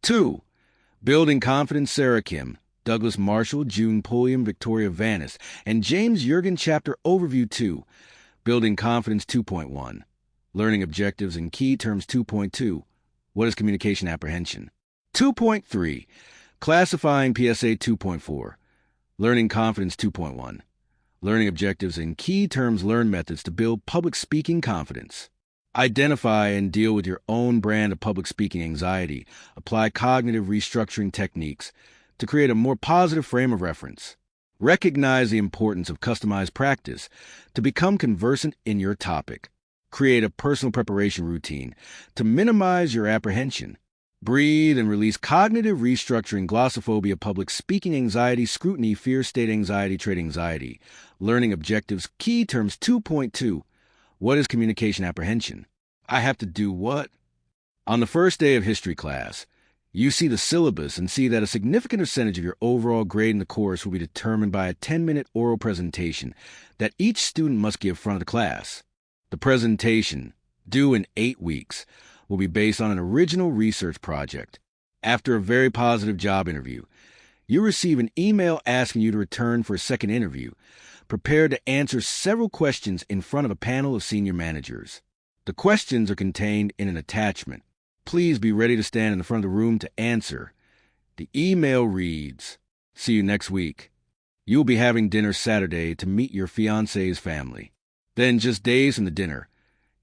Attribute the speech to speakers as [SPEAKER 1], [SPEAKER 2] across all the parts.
[SPEAKER 1] 2. Building Confidence, Sarah Kim, Douglas Marshall, June Pulliam, Victoria Vanis, and James Jurgen. Chapter Overview 2. Building Confidence 2.1. Learning Objectives and Key Terms 2.2. What is Communication Apprehension? 2.3. Classifying PSA 2.4. Learning Confidence 2.1. Learning Objectives and Key Terms. Learn methods to build public speaking confidence. Identify and deal with your own brand of public speaking anxiety. Apply cognitive restructuring techniques to create a more positive frame of reference. Recognize the importance of customized practice to become conversant in your topic. Create a personal preparation routine to minimize your apprehension. Breathe and release cognitive restructuring, glossophobia, public speaking anxiety, scrutiny, fear, state anxiety, trait anxiety. Learning Objectives, Key Terms 2.2. What is communication apprehension? I have to do what? On the first day of history class, you see the syllabus and see that a significant percentage of your overall grade in the course will be determined by a 10-minute oral presentation that each student must give in front of the class. The presentation, due in 8 weeks, will be based on an original research project. After a very positive job interview, you receive an email asking you to return for a second interview, prepared to answer several questions in front of a panel of senior managers. The questions are contained in an attachment. Please be ready to stand in the front of the room to answer. The email reads, "See you next week. You will be having dinner Saturday to meet your fiancé's family." Then, just days from the dinner,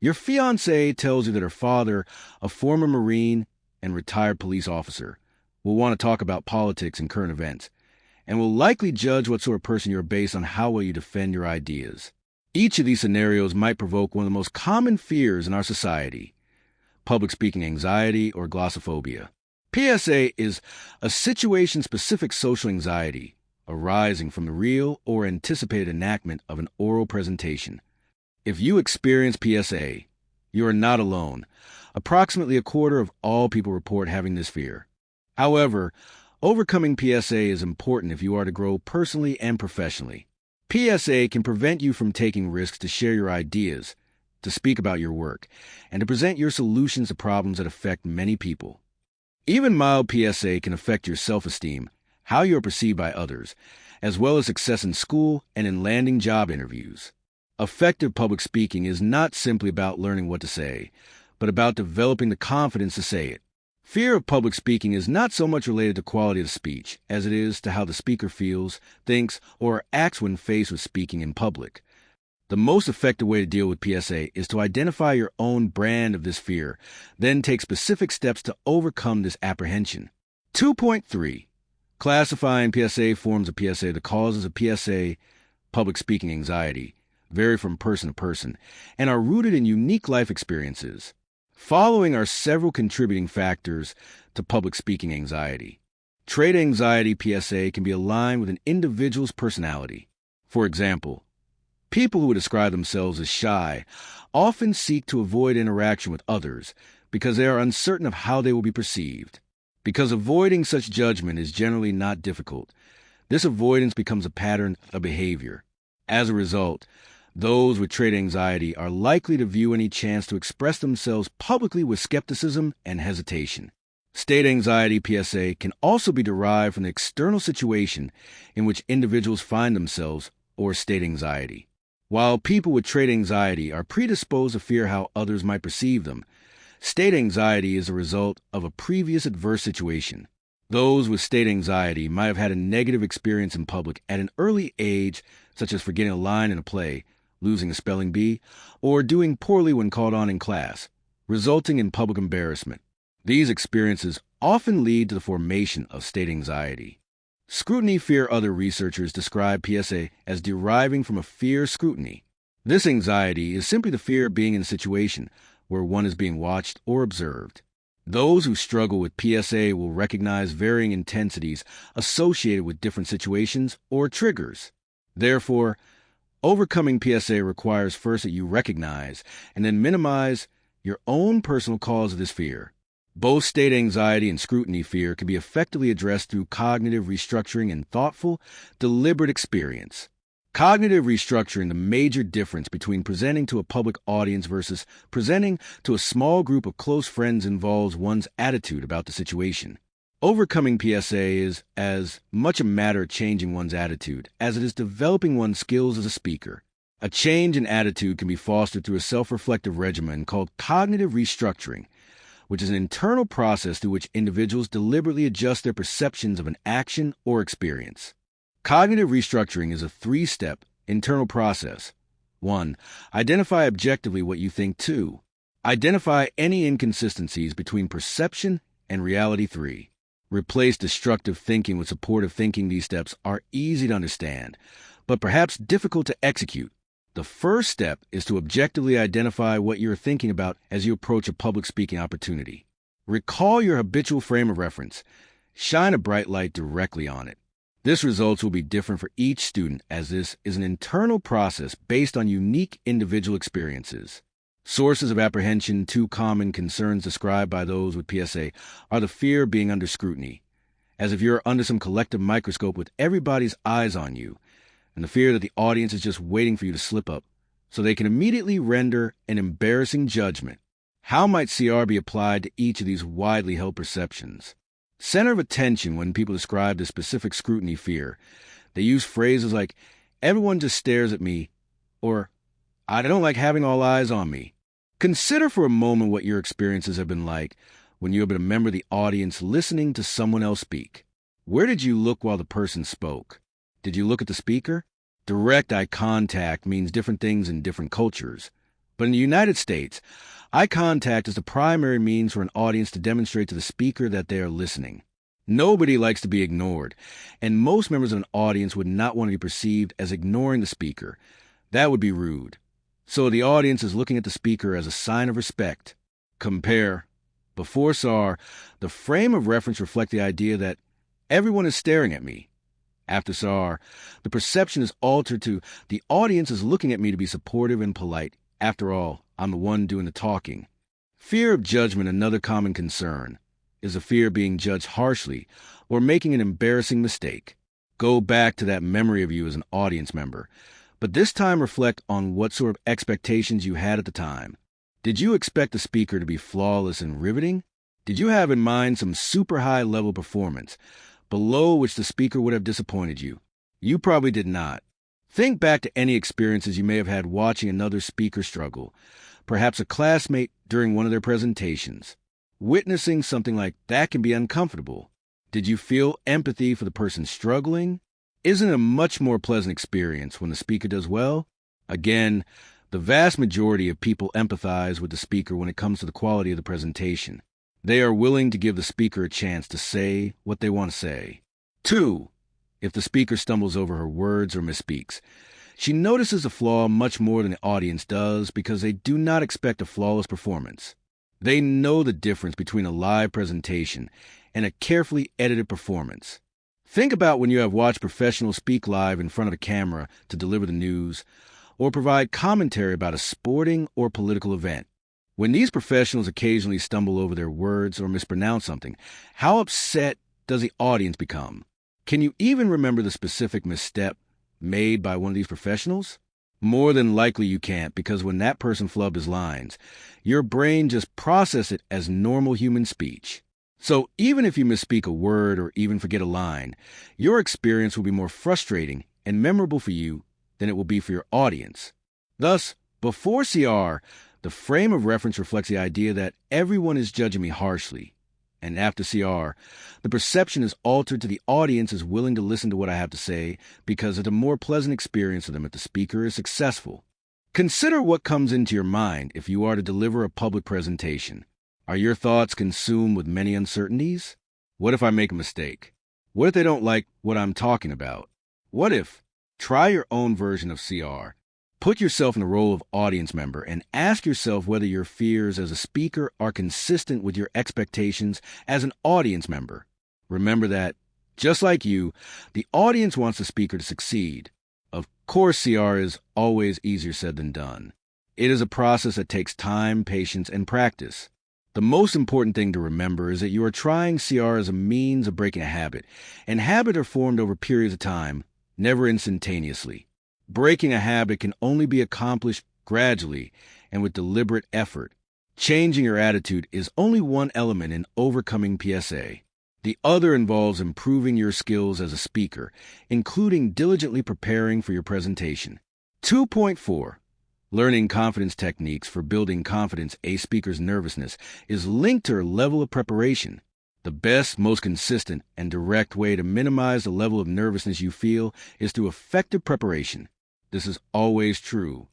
[SPEAKER 1] your fiancée tells you that her father, a former Marine and retired police officer, will want to talk about politics and current events, and will likely judge what sort of person you are based on how well you defend your ideas. Each of these scenarios might provoke one of the most common fears in our society: public speaking anxiety or glossophobia. PSA is a situation-specific social anxiety arising from the real or anticipated enactment of an oral presentation. If you experience PSA, you are not alone. Approximately a quarter of all people report having this fear. However, overcoming PSA is important if you are to grow personally and professionally. PSA can prevent you from taking risks to share your ideas, to speak about your work, and to present your solutions to problems that affect many people. Even mild PSA can affect your self-esteem, how you are perceived by others, as well as success in school and in landing job interviews. Effective public speaking is not simply about learning what to say, but about developing the confidence to say it. Fear of public speaking is not so much related to quality of speech as it is to how the speaker feels, thinks, or acts when faced with speaking in public. The most effective way to deal with PSA is to identify your own brand of this fear, then take specific steps to overcome this apprehension. 2.3. Classifying PSA forms of PSA. The causes of PSA, public speaking anxiety, vary from person to person and are rooted in unique life experiences. Following are several contributing factors to public speaking anxiety. Trait anxiety PSA can be aligned with an individual's personality. For example, people who would describe themselves as shy often seek to avoid interaction with others because they are uncertain of how they will be perceived. Because avoiding such judgment is generally not difficult, this avoidance becomes a pattern of behavior. As a result, those with trait anxiety are likely to view any chance to express themselves publicly with skepticism and hesitation. State anxiety PSA can also be derived from the external situation in which individuals find themselves, or state anxiety. While people with trait anxiety are predisposed to fear how others might perceive them, state anxiety is a result of a previous adverse situation. Those with state anxiety might have had a negative experience in public at an early age, such as forgetting a line in a play, losing a spelling bee, or doing poorly when called on in class, resulting in public embarrassment. These experiences often lead to the formation of state anxiety. Scrutiny fear. Other researchers describe PSA as deriving from a fear of scrutiny. This anxiety is simply the fear of being in a situation where one is being watched or observed. Those who struggle with PSA will recognize varying intensities associated with different situations or triggers. Therefore, overcoming PSA requires first that you recognize and then minimize your own personal cause of this fear. Both state anxiety and scrutiny fear can be effectively addressed through cognitive restructuring and thoughtful, deliberate experience. Cognitive restructuring, the major difference between presenting to a public audience versus presenting to a small group of close friends, involves one's attitude about the situation. Overcoming PSA is as much a matter of changing one's attitude as it is developing one's skills as a speaker. A change in attitude can be fostered through a self-reflective regimen called cognitive restructuring, which is an internal process through which individuals deliberately adjust their perceptions of an action or experience. Cognitive restructuring is a three-step internal process. 1. Identify objectively what you think. 2. Identify any inconsistencies between perception and reality. 3. Replace destructive thinking with supportive thinking. These steps are easy to understand, but perhaps difficult to execute. The first step is to objectively identify what you're thinking about as you approach a public speaking opportunity. Recall your habitual frame of reference. Shine a bright light directly on it. This results will be different for each student, as this is an internal process based on unique individual experiences. Sources of apprehension. 2 common concerns described by those with PSA are the fear of being under scrutiny, as if you're under some collective microscope with everybody's eyes on you, and the fear that the audience is just waiting for you to slip up so they can immediately render an embarrassing judgment. How might CR be applied to each of these widely held perceptions? Center of attention. When people describe the specific scrutiny fear, they use phrases like, "Everyone just stares at me," or "I don't like having all eyes on me." Consider for a moment what your experiences have been like when you have been a member of the audience listening to someone else speak. Where did you look while the person spoke? Did you look at the speaker? Direct eye contact means different things in different cultures. But in the United States, eye contact is the primary means for an audience to demonstrate to the speaker that they are listening. Nobody likes to be ignored, and most members of an audience would not want to be perceived as ignoring the speaker. That would be rude. So the audience is looking at the speaker as a sign of respect. Compare. Before SAR, the frame of reference reflects the idea that everyone is staring at me. After SAR, the perception is altered to the audience is looking at me to be supportive and polite. After all, I'm the one doing the talking. Fear of judgment. Another common concern is a fear of being judged harshly or making an embarrassing mistake. Go back to that memory of you as an audience member, but this time reflect on what sort of expectations you had at the time. Did you expect the speaker to be flawless and riveting? Did you have in mind some super high level performance, below which the speaker would have disappointed you? You probably did not. Think back to any experiences you may have had watching another speaker struggle, perhaps a classmate during one of their presentations. Witnessing something like that can be uncomfortable. Did you feel empathy for the person struggling? Isn't it a much more pleasant experience when the speaker does well? Again, the vast majority of people empathize with the speaker when it comes to the quality of the presentation. They are willing to give the speaker a chance to say what they want to say. 2. If the speaker stumbles over her words or misspeaks, she notices a flaw much more than the audience does because they do not expect a flawless performance. They know the difference between a live presentation and a carefully edited performance. Think about when you have watched professionals speak live in front of a camera to deliver the news or provide commentary about a sporting or political event. When these professionals occasionally stumble over their words or mispronounce something, how upset does the audience become? Can you even remember the specific misstep made by one of these professionals? More than likely you can't, because when that person flubbed his lines, your brain just processed it as normal human speech. So even if you misspeak a word or even forget a line, your experience will be more frustrating and memorable for you than it will be for your audience. Thus, before CR, the frame of reference reflects the idea that everyone is judging me harshly. And after CR, the perception is altered to the audience is willing to listen to what I have to say because it's a more pleasant experience for them if the speaker is successful. Consider what comes into your mind if you are to deliver a public presentation. Are your thoughts consumed with many uncertainties? What if I make a mistake? What if they don't like what I'm talking about? What if? Try your own version of CR. Put yourself in the role of audience member and ask yourself whether your fears as a speaker are consistent with your expectations as an audience member. Remember that, just like you, the audience wants the speaker to succeed. Of course, CR is always easier said than done. It is a process that takes time, patience, and practice. The most important thing to remember is that you are trying CR as a means of breaking a habit, and habits are formed over periods of time, never instantaneously. Breaking a habit can only be accomplished gradually and with deliberate effort. Changing your attitude is only one element in overcoming PSA. The other involves improving your skills as a speaker, including diligently preparing for your presentation. 2.4. Learning confidence techniques for building confidence. A speaker's nervousness is linked to her level of preparation. The best, most consistent, and direct way to minimize the level of nervousness you feel is through effective preparation. This is always true.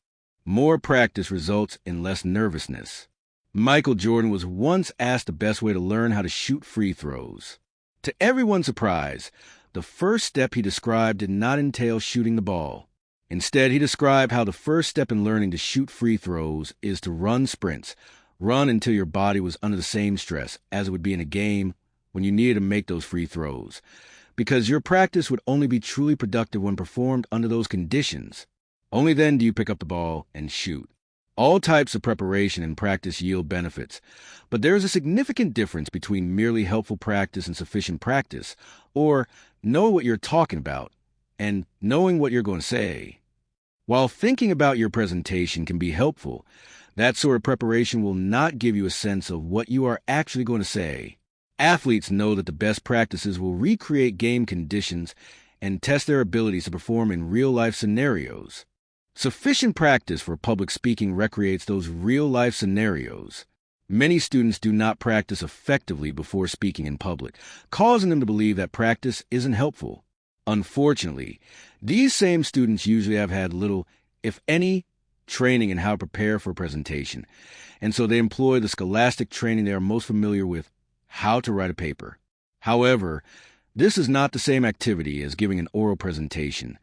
[SPEAKER 1] More practice results in less nervousness. Michael Jordan was once asked the best way to learn how to shoot free throws. To everyone's surprise, the first step he described did not entail shooting the ball. Instead, he described how the first step in learning to shoot free throws is to run sprints. Run until your body was under the same stress as it would be in a game when you needed to make those free throws, because your practice would only be truly productive when performed under those conditions. Only then do you pick up the ball and shoot. All types of preparation and practice yield benefits, but there is a significant difference between merely helpful practice and sufficient practice, or know what you're talking about, and knowing what you're going to say. While thinking about your presentation can be helpful, that sort of preparation will not give you a sense of what you are actually going to say. Athletes know that the best practices will recreate game conditions and test their abilities to perform in real-life scenarios. Sufficient practice for public speaking recreates those real-life scenarios. Many students do not practice effectively before speaking in public, causing them to believe that practice isn't helpful. Unfortunately, these same students usually have had little, if any, training in how to prepare for a presentation, and so they employ the scholastic training they are most familiar with, how to write a paper. However, this is not the same activity as giving an oral presentation.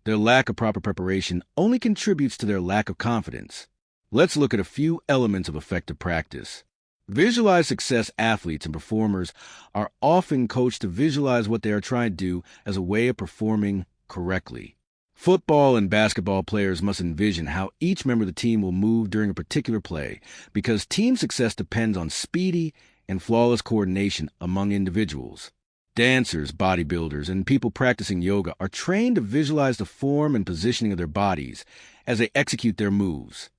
[SPEAKER 1] Their lack of proper preparation only contributes to their lack of confidence. Let's look at a few elements of effective practice. Visualize success. Athletes and performers are often coached to visualize what they are trying to do as a way of performing correctly. Football and basketball players must envision how each member of the team will move during a particular play, because team success depends on speedy and flawless coordination among individuals. Dancers, bodybuilders, and people practicing yoga are trained to visualize the form and positioning of their bodies as they execute their moves.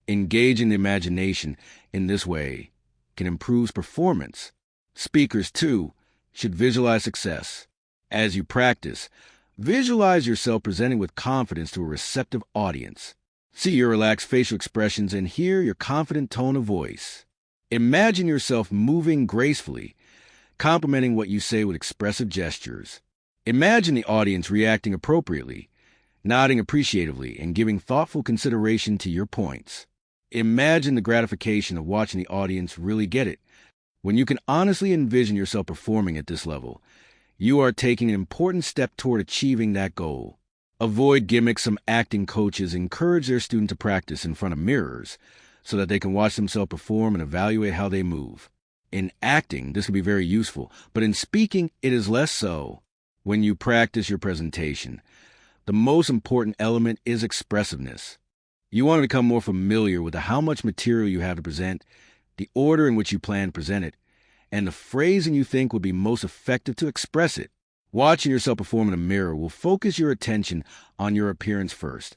[SPEAKER 1] Engaging the imagination in this way can improve performance. Speakers, too, should visualize success. As you practice, visualize yourself presenting with confidence to a receptive audience. See your relaxed facial expressions and hear your confident tone of voice. Imagine yourself moving gracefully, complementing what you say with expressive gestures. Imagine the audience reacting appropriately, nodding appreciatively, and giving thoughtful consideration to your points. Imagine the gratification of watching the audience really get it. When you can honestly envision yourself performing at this level, you are taking an important step toward achieving that goal. Avoid gimmicks. Some acting coaches encourage their students to practice in front of mirrors so that they can watch themselves perform and evaluate how they move. In acting, this can be very useful, but in speaking, it is less so. When you practice your presentation, the most important element is expressiveness. You want to become more familiar with how much material you have to present, the order in which you plan to present it, and the phrasing you think would be most effective to express it. Watching yourself perform in a mirror will focus your attention on your appearance first,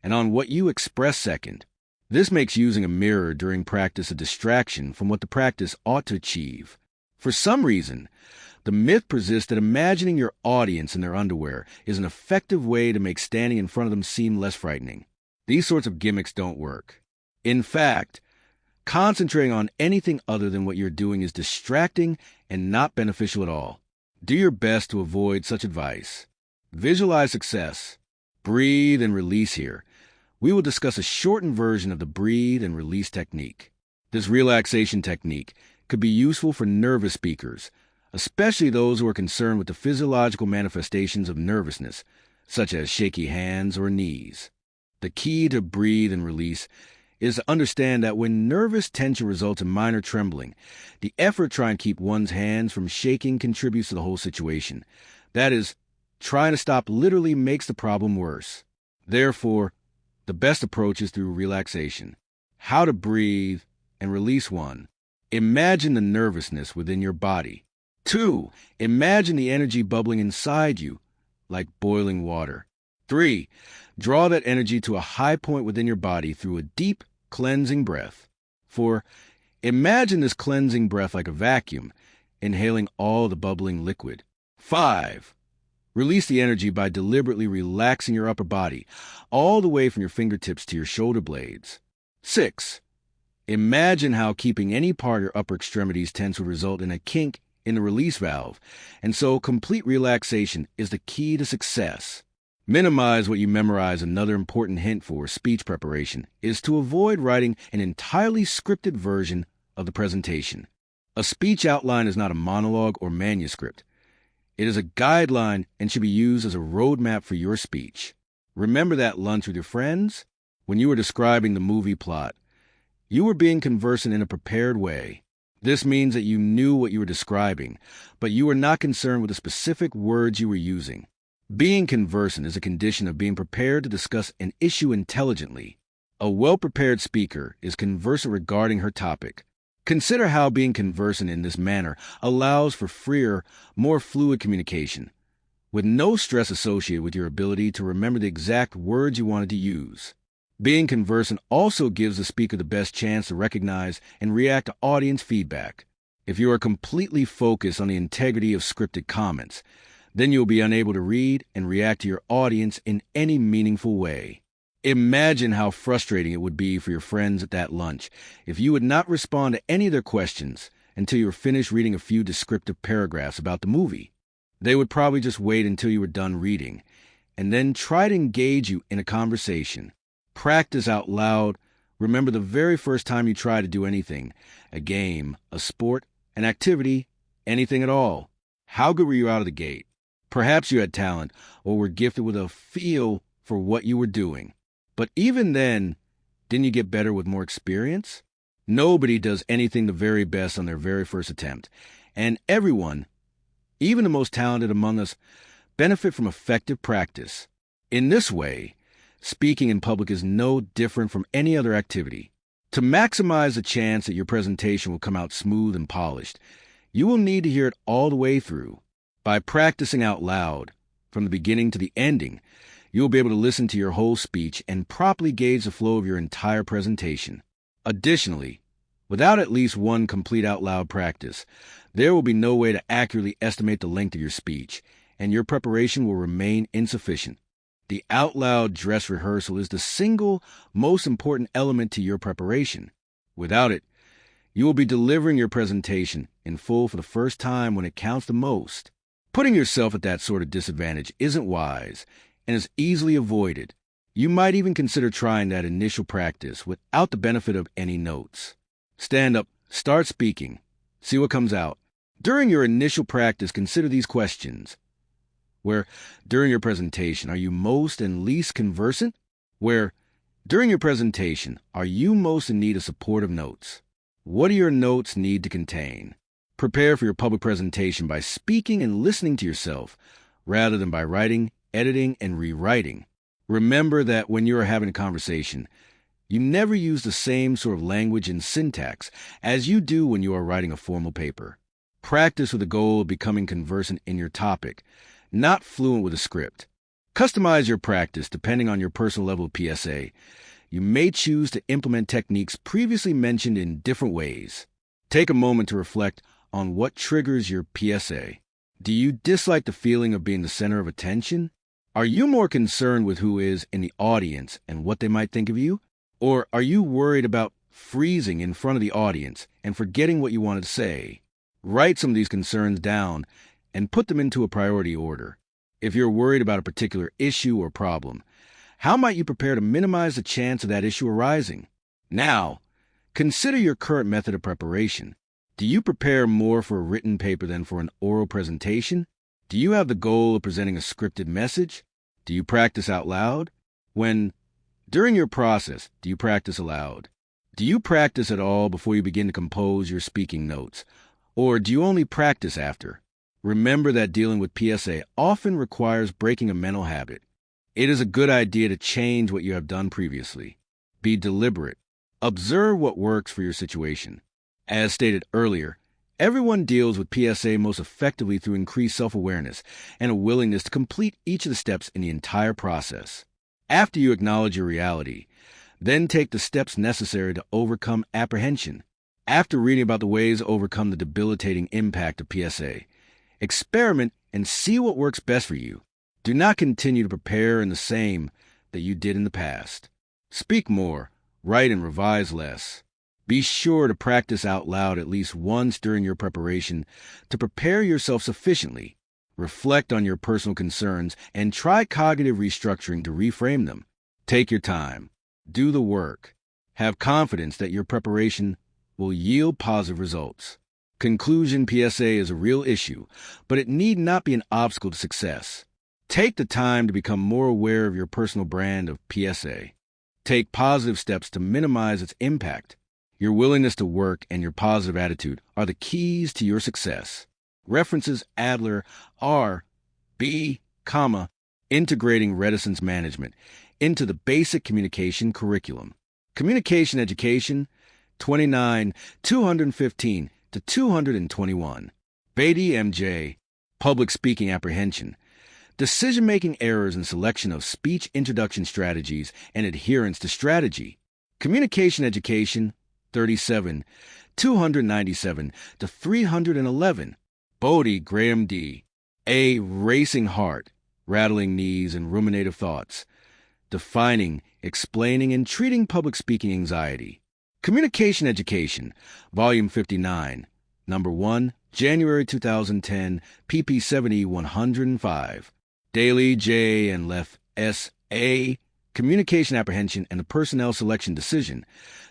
[SPEAKER 1] and on what you express second. This makes using a mirror during practice a distraction from what the practice ought to achieve. For some reason, the myth persists that imagining your audience in their underwear is an effective way to make standing in front of them seem less frightening. These sorts of gimmicks don't work. In fact, concentrating on anything other than what you're doing is distracting and not beneficial at all. Do your best to avoid such advice. Visualize success. Breathe and release here. We will discuss a shortened version of the breathe and release technique. This relaxation technique could be useful for nervous speakers, especially those who are concerned with the physiological manifestations of nervousness, such as shaky hands or knees. The key to breathe and release is to understand that when nervous tension results in minor trembling, the effort to try and keep one's hands from shaking contributes to the whole situation. That is, trying to stop literally makes the problem worse. Therefore, the best approach is through relaxation. How to breathe and release. 1. Imagine the nervousness within your body. 2. Imagine the energy bubbling inside you, like boiling water. 3. Draw that energy to a high point within your body through a deep, cleansing breath. 4. Imagine this cleansing breath like a vacuum, inhaling all the bubbling liquid. 5. Release the energy by deliberately relaxing your upper body, all the way from your fingertips to your shoulder blades. 6. Imagine how keeping any part of your upper extremities tense would result in a kink in the release valve, and so complete relaxation is the key to success. Minimize what you memorize. Another important hint for speech preparation is to avoid writing an entirely scripted version of the presentation. A speech outline is not a monologue or manuscript. It is a guideline and should be used as a roadmap for your speech. Remember that lunch with your friends? When you were describing the movie plot, you were being conversant in a prepared way. This means that you knew what you were describing, but you were not concerned with the specific words you were using. Being conversant is a condition of being prepared to discuss an issue intelligently. A well-prepared speaker is conversant regarding her topic. Consider how being conversant in this manner allows for freer, more fluid communication, with no stress associated with your ability to remember the exact words you wanted to use. Being conversant also gives the speaker the best chance to recognize and react to audience feedback. If you are completely focused on the integrity of scripted comments, then you'll be unable to read and react to your audience in any meaningful way. Imagine how frustrating it would be for your friends at that lunch if you would not respond to any of their questions until you were finished reading a few descriptive paragraphs about the movie. They would probably just wait until you were done reading, and then try to engage you in a conversation. Practice out loud. Remember the very first time you tried to do anything, a game, a sport, an activity, anything at all. How good were you out of the gate? Perhaps you had talent or were gifted with a feel for what you were doing. But even then, didn't you get better with more experience? Nobody does anything the very best on their very first attempt. And everyone, even the most talented among us, benefit from effective practice. In this way, speaking in public is no different from any other activity. To maximize the chance that your presentation will come out smooth and polished, you will need to hear it all the way through. By practicing out loud, from the beginning to the ending, you will be able to listen to your whole speech and properly gauge the flow of your entire presentation. Additionally, without at least one complete out loud practice, there will be no way to accurately estimate the length of your speech, and your preparation will remain insufficient. The out loud dress rehearsal is the single most important element to your preparation. Without it, you will be delivering your presentation in full for the first time when it counts the most. Putting yourself at that sort of disadvantage isn't wise and is easily avoided. You might even consider trying that initial practice without the benefit of any notes. Stand up, start speaking, see what comes out. During your initial practice, consider these questions. Where, during your presentation, are you most and least conversant? Where, during your presentation, are you most in need of supportive notes? What do your notes need to contain? Prepare for your public presentation by speaking and listening to yourself, rather than by writing, editing, and rewriting. Remember that when you are having a conversation, you never use the same sort of language and syntax as you do when you are writing a formal paper. Practice with the goal of becoming conversant in your topic, not fluent with a script. Customize your practice depending on your personal level of PSA. You may choose to implement techniques previously mentioned in different ways. Take a moment to reflect on what triggers your PSA. Do you dislike the feeling of being the center of attention? Are you more concerned with who is in the audience and what they might think of you? Or are you worried about freezing in front of the audience and forgetting what you wanted to say? Write some of these concerns down and put them into a priority order. If you're worried about a particular issue or problem, how might you prepare to minimize the chance of that issue arising? Now, consider your current method of preparation. Do you prepare more for a written paper than for an oral presentation? Do you have the goal of presenting a scripted message? Do you practice out loud? During your process, do you practice aloud? Do you practice at all before you begin to compose your speaking notes? Or do you only practice after? Remember that dealing with PSA often requires breaking a mental habit. It is a good idea to change what you have done previously. Be deliberate. Observe what works for your situation. As stated earlier, everyone deals with PSA most effectively through increased self-awareness and a willingness to complete each of the steps in the entire process. After you acknowledge your reality, then take the steps necessary to overcome apprehension. After reading about the ways to overcome the debilitating impact of PSA, experiment and see what works best for you. Do not continue to prepare in the same that you did in the past. Speak more, write and revise less. Be sure to practice out loud at least once during your preparation to prepare yourself sufficiently. Reflect on your personal concerns and try cognitive restructuring to reframe them. Take your time. Do the work. Have confidence that your preparation will yield positive results. Conclusion: PSA is a real issue, but it need not be an obstacle to success. Take the time to become more aware of your personal brand of PSA. Take positive steps to minimize its impact. Your willingness to work and your positive attitude are the keys to your success. References: Adler, R. B. Integrating Reticence Management into the Basic Communication Curriculum. Communication Education, 29, 215 to 221. Beatty, M.J. Public Speaking Apprehension. Decision-making errors in selection of speech introduction strategies and adherence to strategy. Communication Education, 37, 297 to 311. Bodie, Graham D. A. Racing Heart, Rattling Knees and Ruminative Thoughts. Defining, Explaining, and Treating Public Speaking Anxiety. Communication Education, Volume 59, Number 1, January 2010, pp. 70-105. Daly, J. and Leff, S. A. Communication Apprehension and the Personnel Selection Decision.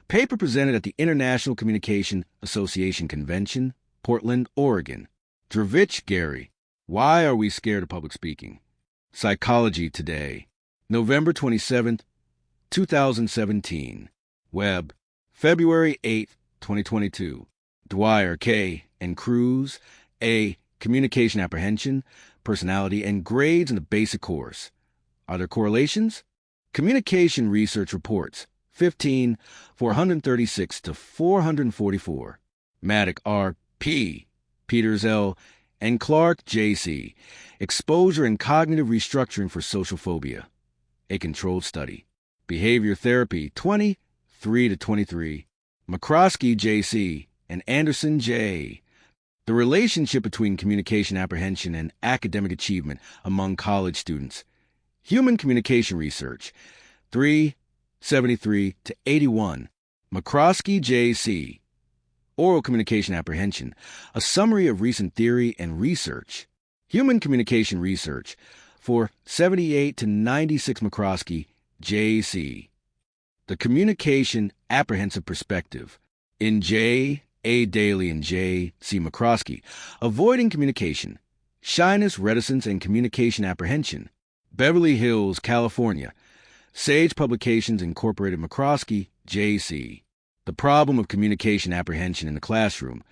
[SPEAKER 1] Paper presented at the International Communication Association Convention, Portland, Oregon. Dravich, Gary. Why Are We Scared of Public Speaking? Psychology Today. November 27, 2017. Web, February 8, 2022. Dwyer, K. and Cruz, A. Communication Apprehension, Personality, and Grades in the Basic Course. Are there correlations? Communication Research Reports, 15, 436 to 444. Maddock, R. P. Peters, L. and Clark, J.C. Exposure and Cognitive Restructuring for Social Phobia. A Controlled Study. Behavior Therapy, 23 to 23. McCroskey, J.C. and Anderson, J. The Relationship Between Communication Apprehension and Academic Achievement Among College Students. Human Communication Research, 373 to 81. McCroskey, J.C. Oral Communication Apprehension, A Summary of Recent Theory and Research. Human Communication Research, 478 to 96. McCroskey, J.C. The Communication Apprehensive Perspective. In J. A. Daly and J. C. McCroskey, Avoiding Communication, Shyness, Reticence, and Communication Apprehension. Beverly Hills, California. Sage Publications Incorporated. McCroskey, J.C. The Problem of Communication Apprehension in the Classroom.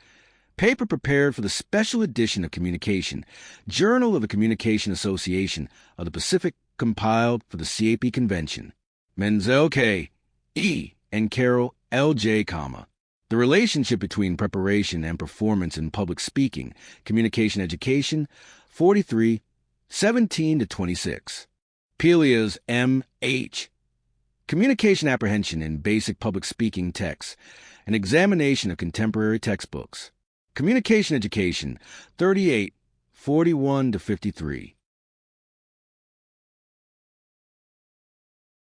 [SPEAKER 1] Paper prepared for the special edition of Communication, Journal of the Communication Association of the Pacific, compiled for the CAP Convention. Menzel, K. E. and Carroll, L.J., The Relationship Between Preparation and Performance in Public Speaking, Communication Education, 43, 17 to 26. Pelias, M. H. Communication Apprehension in Basic Public Speaking Texts, an examination of contemporary textbooks. Communication Education, 38, 41 to 53.